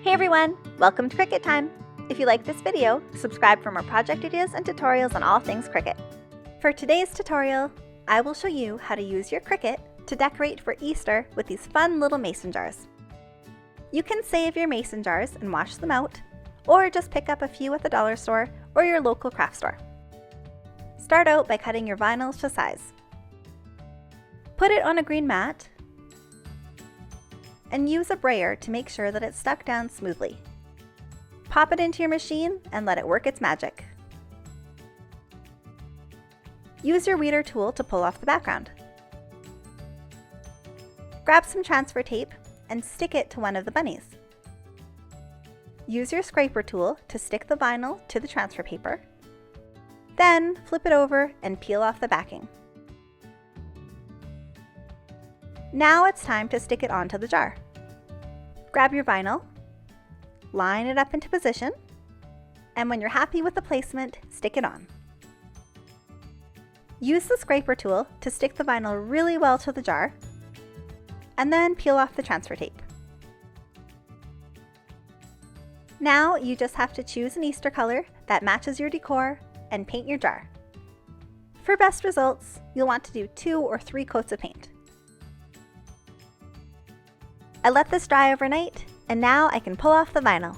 Hey everyone, welcome to Cricut time. If you like this video, subscribe for more project ideas and tutorials on all things Cricut. For today's tutorial, I will show you how to use your Cricut to decorate for Easter with these fun little mason jars. You can save your mason jars and wash them out, or just pick up a few at the dollar store or your local craft store. Start out by cutting your vinyls to size. Put it on a green mat and use a brayer to make sure that it's stuck down smoothly. Pop it into your machine and let it work its magic. Use your weeder tool to pull off the background. Grab some transfer tape and stick it to one of the bunnies. Use your scraper tool to stick the vinyl to the transfer paper. Then flip it over and peel off the backing. Now it's time to stick it onto the jar. Grab your vinyl, line it up into position, and when you're happy with the placement, stick it on. Use the scraper tool to stick the vinyl really well to the jar, and then peel off the transfer tape. Now you just have to choose an Easter color that matches your decor and paint your jar. For best results, you'll want to do 2 or 3 coats of paint. I let this dry overnight, and now I can pull off the vinyl.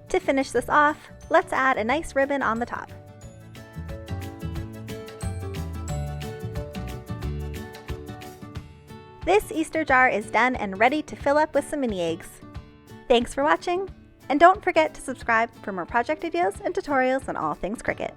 To finish this off, let's add a nice ribbon on the top. This Easter jar is done and ready to fill up with some mini eggs. Thanks for watching, and don't forget to subscribe for more project ideas and tutorials on all things Cricut.